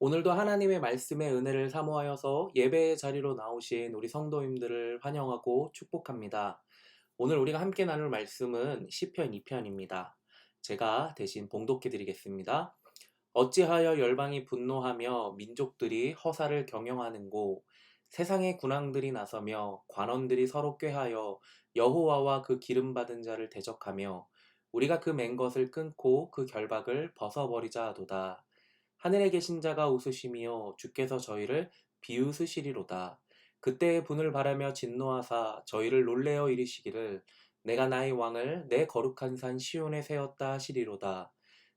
오늘도 하나님의 말씀의 은혜를 사모하여서 예배의 자리로 나오신 우리 성도님들을 환영하고 축복합니다. 오늘 우리가 함께 나눌 말씀은 시편 2편입니다. 제가 대신 봉독해 드리겠습니다. 어찌하여 열방이 분노하며 민족들이 허사를 경영하는고, 세상의 군왕들이 나서며 관원들이 서로 꾀하여 여호와와 그 기름 받은 자를 대적하며 우리가 그 맨 것을 끊고 그 결박을 벗어버리자 하도다. 하늘에 계신 자가 웃으시며 주께서 저희를 비웃으시리로다. 그때의 분을 바라며 진노하사 저희를 놀래어 이르시기를, 내가 나의 왕을 내 거룩한 산 시온에 세웠다 하시리로다.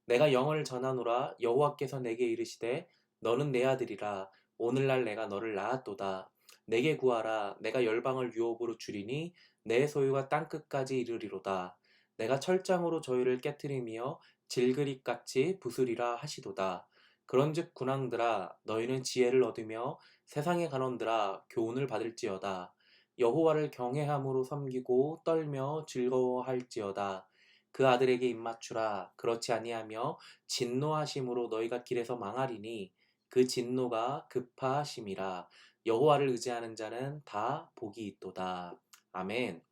내가 영을 전하노라. 여호와께서 내게 이르시되 너는 내 아들이라. 오늘날 내가 너를 낳았도다. 내게 구하라. 내가 열방을 유업으로 주리니 내 소유가 땅끝까지 이르리로다. 내가 철장으로 저희를 깨뜨리며 질그릿같이 부수리라 하시도다. 그런즉 군왕들아, 너희는 지혜를 얻으며 세상의 간원들아, 교훈을 받을지어다. 여호와를 경외함으로 섬기고 떨며 즐거워할지어다. 그 아들에게 입맞추라. 그렇지 아니하며 진노하심으로 너희가 길에서 망하리니 그 진노가 급하심이라. 여호와를 의지하는 자는 다 복이 있도다. 아멘.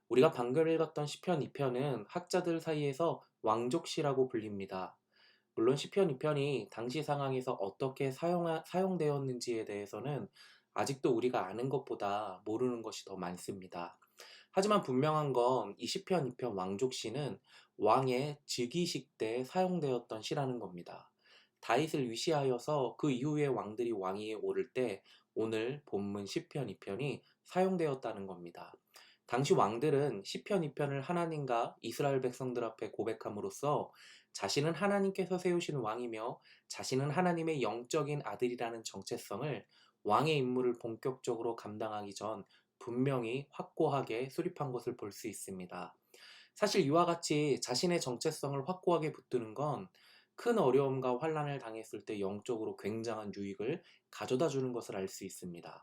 우리가 방금 읽었던 시편 2편은 학자들 사이에서 왕족시라고 불립니다. 물론 시편 2편이 당시 상황에서 어떻게 사용되었는지에 대해서는 아직도 우리가 아는 것보다 모르는 것이 더 많습니다. 하지만 분명한 건 이 시편 2편 왕족시는 왕의 즉위식 때 사용되었던 시라는 겁니다. 다윗을 위시하여서 그 이후의 왕들이 왕위에 오를 때 오늘 본문 시편 2편이 사용되었다는 겁니다. 당시 왕들은 시편 2편을 하나님과 이스라엘 백성들 앞에 고백함으로써 자신은 하나님께서 세우신 왕이며 자신은 하나님의 영적인 아들이라는 정체성을 왕의 임무를 본격적으로 감당하기 전 분명히 확고하게 수립한 것을 볼 수 있습니다. 사실 이와 같이 자신의 정체성을 확고하게 붙드는 건 큰 어려움과 환난을 당했을 때 영적으로 굉장한 유익을 가져다 주는 것을 알 수 있습니다.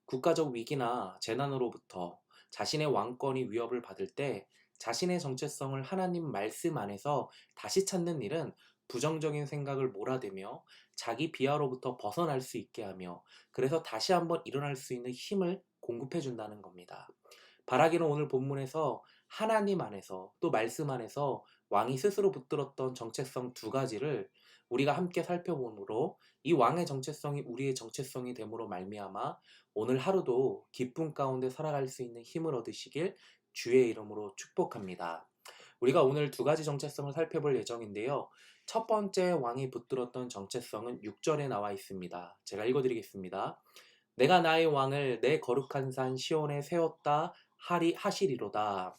국가적 위기나 재난으로부터 자신의 왕권이 위협을 받을 때 자신의 정체성을 하나님 말씀 안에서 다시 찾는 일은 부정적인 생각을 몰아대며 자기 비하로부터 벗어날 수 있게 하며, 그래서 다시 한번 일어날 수 있는 힘을 공급해 준다는 겁니다. 바라기는 오늘 본문에서 하나님 안에서 또 말씀 안에서 왕이 스스로 붙들었던 정체성 두 가지를 우리가 함께 살펴보므로 이 왕의 정체성이 우리의 정체성이 됨으로 말미암아 오늘 하루도 기쁨 가운데 살아갈 수 있는 힘을 얻으시길 주의 이름으로 축복합니다. 우리가 오늘 두 가지 정체성을 살펴볼 예정인데요. 첫 번째 왕이 붙들었던 정체성은 6절에 나와 있습니다. 제가 읽어드리겠습니다. 내가 나의 왕을 내 거룩한 산 시온에 세웠다 하시리로다.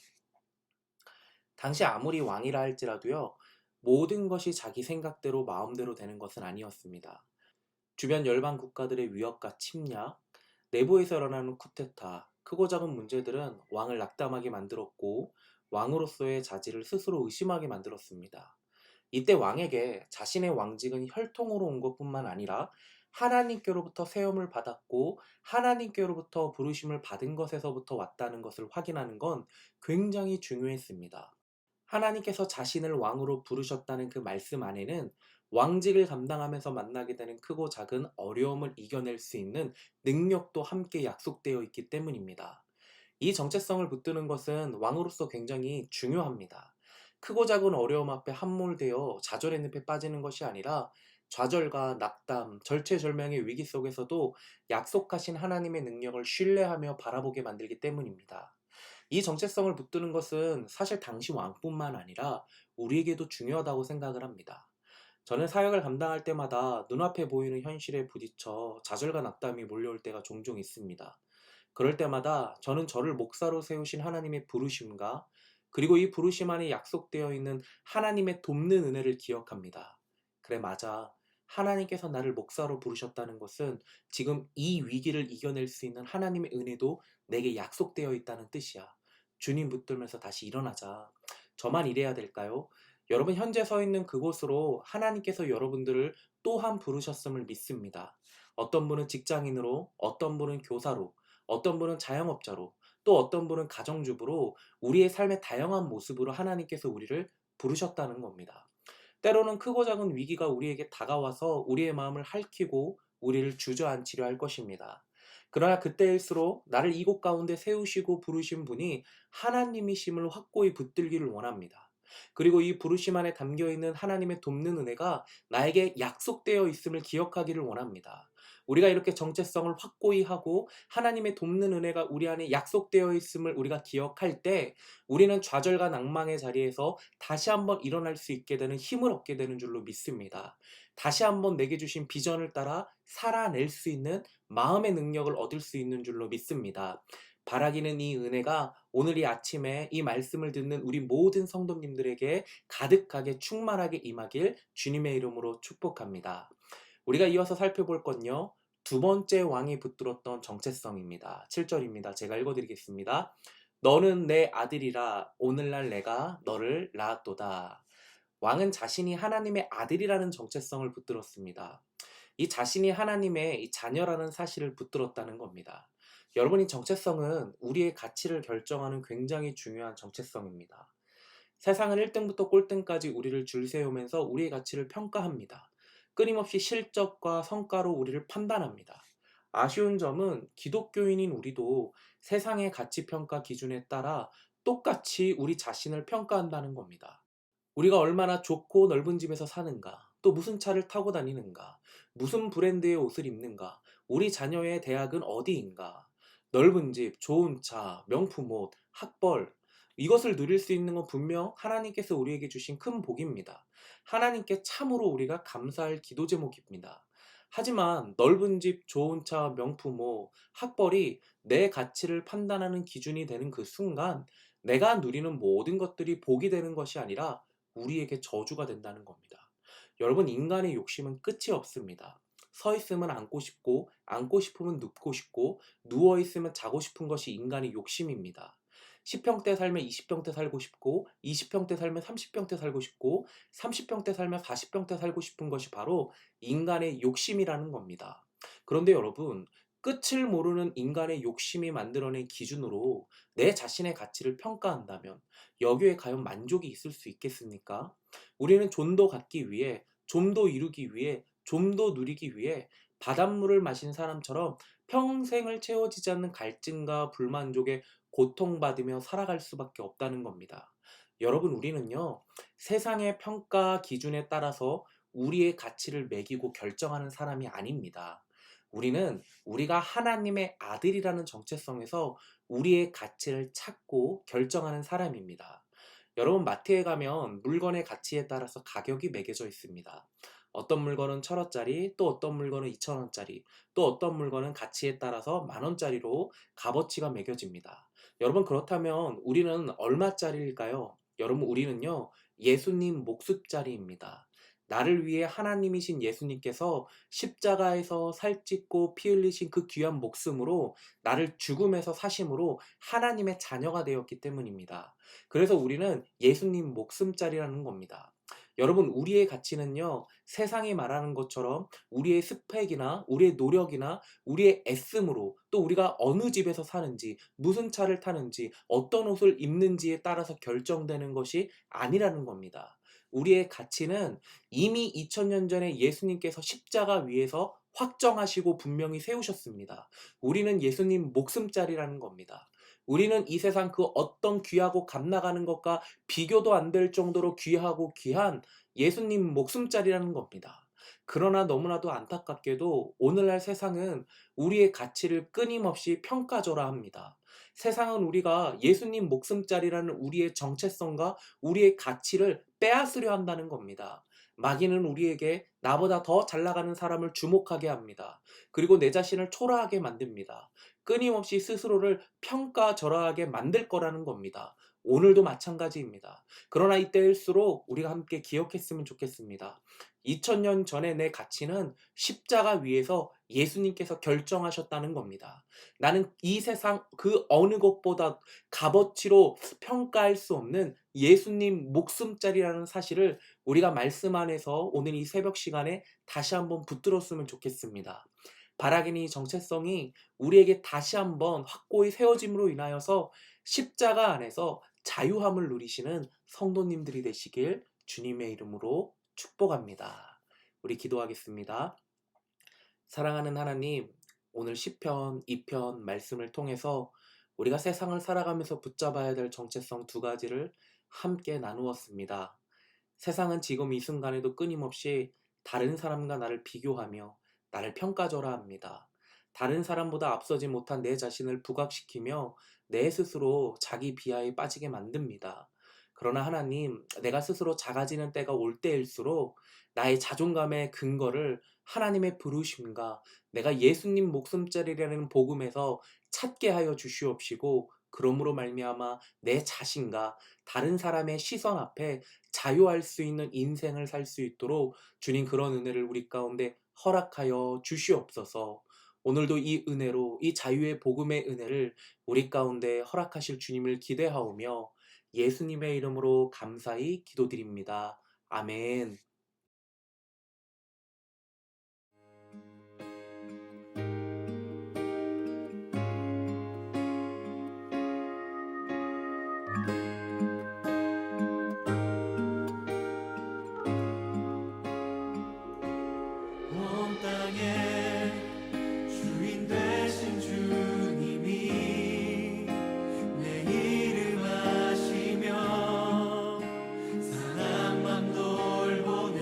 당시 아무리 왕이라 할지라도요, 모든 것이 자기 생각대로 마음대로 되는 것은 아니었습니다. 주변 열방 국가들의 위협과 침략, 내부에서 일어나는 쿠데타, 크고 작은 문제들은 왕을 낙담하게 만들었고 왕으로서의 자질을 스스로 의심하게 만들었습니다. 이때 왕에게 자신의 왕직은 혈통으로 온 것뿐만 아니라 하나님께로부터 세움을 받았고 하나님께로부터 부르심을 받은 것에서부터 왔다는 것을 확인하는 건 굉장히 중요했습니다. 하나님께서 자신을 왕으로 부르셨다는 그 말씀 안에는 왕직을 감당하면서 만나게 되는 크고 작은 어려움을 이겨낼 수 있는 능력도 함께 약속되어 있기 때문입니다. 이 정체성을 붙드는 것은 왕으로서 굉장히 중요합니다. 크고 작은 어려움 앞에 함몰되어 좌절의 늪에 빠지는 것이 아니라 좌절과 낙담, 절체절명의 위기 속에서도 약속하신 하나님의 능력을 신뢰하며 바라보게 만들기 때문입니다. 이 정체성을 붙드는 것은 사실 당시 왕뿐만 아니라 우리에게도 중요하다고 생각을 합니다. 저는 사역을 감당할 때마다 눈앞에 보이는 현실에 부딪혀 좌절과 낙담이 몰려올 때가 종종 있습니다. 그럴 때마다 저는 저를 목사로 세우신 하나님의 부르심과 그리고 이 부르심 안에 약속되어 있는 하나님의 돕는 은혜를 기억합니다. 그래, 맞아. 하나님께서 나를 목사로 부르셨다는 것은 지금 이 위기를 이겨낼 수 있는 하나님의 은혜도 내게 약속되어 있다는 뜻이야. 주님 붙들면서 다시 일어나자. 저만 이래야 될까요? 여러분, 현재 서 있는 그곳으로 하나님께서 여러분들을 또한 부르셨음을 믿습니다. 어떤 분은 직장인으로, 어떤 분은 교사로, 어떤 분은 자영업자로, 또 어떤 분은 가정주부로 우리의 삶의 다양한 모습으로 하나님께서 우리를 부르셨다는 겁니다. 때로는 크고 작은 위기가 우리에게 다가와서 우리의 마음을 핥히고 우리를 주저앉히려 할 것입니다. 그러나 그때일수록 나를 이곳 가운데 세우시고 부르신 분이 하나님이심을 확고히 붙들기를 원합니다. 그리고 이 부르심 안에 담겨 있는 하나님의 돕는 은혜가 나에게 약속되어 있음을 기억하기를 원합니다. 우리가 이렇게 정체성을 확고히 하고 하나님의 돕는 은혜가 우리 안에 약속되어 있음을 우리가 기억할 때 우리는 좌절과 낭망의 자리에서 다시 한번 일어날 수 있게 되는 힘을 얻게 되는 줄로 믿습니다. 다시 한번 내게 주신 비전을 따라 살아낼 수 있는 마음의 능력을 얻을 수 있는 줄로 믿습니다. 바라기는 이 은혜가 오늘 이 아침에 이 말씀을 듣는 우리 모든 성도님들에게 가득하게 충만하게 임하길 주님의 이름으로 축복합니다. 우리가 이어서 살펴볼 건요. 두 번째 왕이 붙들었던 정체성입니다. 7절입니다. 제가 읽어드리겠습니다. 너는 내 아들이라 오늘날 내가 너를 낳았도다. 왕은 자신이 하나님의 아들이라는 정체성을 붙들었습니다. 이 자신이 하나님의 이 자녀라는 사실을 붙들었다는 겁니다. 여러분, 이 정체성은 우리의 가치를 결정하는 굉장히 중요한 정체성입니다. 세상은 1등부터 꼴등까지 우리를 줄 세우면서 우리의 가치를 평가합니다. 끊임없이 실적과 성과로 우리를 판단합니다. 아쉬운 점은 기독교인인 우리도 세상의 가치평가 기준에 따라 똑같이 우리 자신을 평가한다는 겁니다. 우리가 얼마나 좋고 넓은 집에서 사는가, 또 무슨 차를 타고 다니는가, 무슨 브랜드의 옷을 입는가, 우리 자녀의 대학은 어디인가, 넓은 집, 좋은 차, 명품 옷, 학벌, 이것을 누릴 수 있는 건 분명 하나님께서 우리에게 주신 큰 복입니다. 하나님께 참으로 우리가 감사할 기도 제목입니다. 하지만 넓은 집, 좋은 차, 명품 옷, 학벌이 내 가치를 판단하는 기준이 되는 그 순간 내가 누리는 모든 것들이 복이 되는 것이 아니라 우리에게 저주가 된다는 겁니다. 여러분, 인간의 욕심은 끝이 없습니다. 서 있으면 앉고 싶고, 앉고 싶으면 눕고 싶고, 누워 있으면 자고 싶은 것이 인간의 욕심입니다. 10평대 살면 20평대 살고 싶고, 20평대 살면 30평대 살고 싶고, 30평대 살면 40평대 살고 싶은 것이 바로 인간의 욕심이라는 겁니다. 그런데 여러분, 끝을 모르는 인간의 욕심이 만들어낸 기준으로 내 자신의 가치를 평가한다면 여기에 과연 만족이 있을 수 있겠습니까? 우리는 좀 더 갖기 위해, 좀 더 이루기 위해, 좀 더 누리기 위해 바닷물을 마신 사람처럼 평생을 채워지지 않는 갈증과 불만족에 고통받으며 살아갈 수밖에 없다는 겁니다. 여러분, 우리는요, 세상의 평가 기준에 따라서 우리의 가치를 매기고 결정하는 사람이 아닙니다. 우리는 우리가 하나님의 아들이라는 정체성에서 우리의 가치를 찾고 결정하는 사람입니다. 여러분, 마트에 가면 물건의 가치에 따라서 가격이 매겨져 있습니다. 어떤 물건은 1,000원짜리, 또 어떤 물건은 2,000원짜리, 또 어떤 물건은 가치에 따라서 10,000원짜리로 값어치가 매겨집니다. 여러분, 그렇다면 우리는 얼마짜리일까요? 여러분, 우리는요, 예수님 목숨짜리입니다. 나를 위해 하나님이신 예수님께서 십자가에서 살찢고 피 흘리신 그 귀한 목숨으로 나를 죽음에서 사심으로 하나님의 자녀가 되었기 때문입니다. 그래서 우리는 예수님 목숨짜리라는 겁니다. 여러분, 우리의 가치는요, 세상이 말하는 것처럼 우리의 스펙이나 우리의 노력이나 우리의 애씀으로, 또 우리가 어느 집에서 사는지, 무슨 차를 타는지, 어떤 옷을 입는지에 따라서 결정되는 것이 아니라는 겁니다. 우리의 가치는 이미 2000년 전에 예수님께서 십자가 위에서 확정하시고 분명히 세우셨습니다. 우리는 예수님 목숨짜리라는 겁니다. 우리는 이 세상 그 어떤 귀하고 값나가는 것과 비교도 안 될 정도로 귀하고 귀한 예수님 목숨짜리라는 겁니다. 그러나 너무나도 안타깝게도 오늘날 세상은 우리의 가치를 끊임없이 평가절하합니다. 세상은 우리가 예수님 목숨짜리라는 우리의 정체성과 우리의 가치를 빼앗으려 한다는 겁니다. 마귀는 우리에게 나보다 더 잘 나가는 사람을 주목하게 합니다. 그리고 내 자신을 초라하게 만듭니다. 끊임없이 스스로를 평가절하하게 만들 거라는 겁니다. 오늘도 마찬가지입니다. 그러나 이때일수록 우리가 함께 기억했으면 좋겠습니다. 2000년 전에 내 가치는 십자가 위에서 예수님께서 결정하셨다는 겁니다. 나는 이 세상 그 어느 것보다 값어치로 평가할 수 없는 예수님 목숨짜리라는 사실을 우리가 말씀 안에서 오늘 이 새벽 시간에 다시 한번 붙들었으면 좋겠습니다. 바라기는 이 정체성이 우리에게 다시 한번 확고히 세워짐으로 인하여서 십자가 안에서 자유함을 누리시는 성도님들이 되시길 주님의 이름으로 축복합니다. 우리 기도하겠습니다. 사랑하는 하나님, 오늘 시편 2편 말씀을 통해서 우리가 세상을 살아가면서 붙잡아야 될 정체성 두 가지를 함께 나누었습니다. 세상은 지금 이 순간에도 끊임없이 다른 사람과 나를 비교하며 나를 평가절하 합니다. 다른 사람보다 앞서지 못한 내 자신을 부각시키며 내 스스로 자기 비하에 빠지게 만듭니다. 그러나 하나님, 내가 스스로 작아지는 때가 올 때일수록 나의 자존감의 근거를 하나님의 부르심과 내가 예수님 목숨자리라는 복음에서 찾게 하여 주시옵시고, 그러므로 말미암아 내 자신과 다른 사람의 시선 앞에 자유할 수 있는 인생을 살 수 있도록 주님 그런 은혜를 우리 가운데 허락하여 주시옵소서. 오늘도 이 은혜로 이 자유의 복음의 은혜를 우리 가운데 허락하실 주님을 기대하오며 예수님의 이름으로 감사히 기도드립니다. 아멘. 온 땅의 주인 되신 주님이 내 이름 아시며 사랑만 돌보는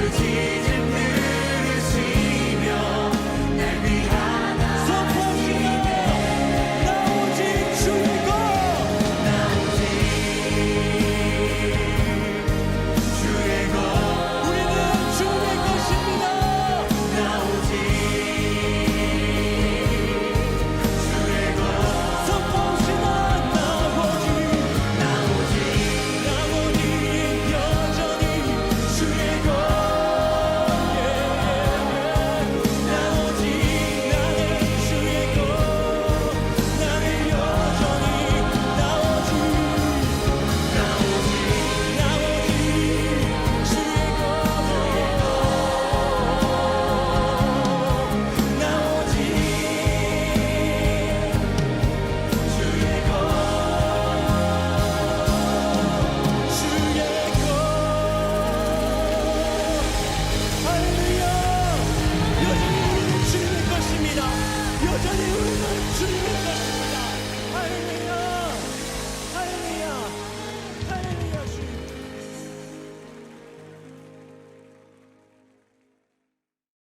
부르짖을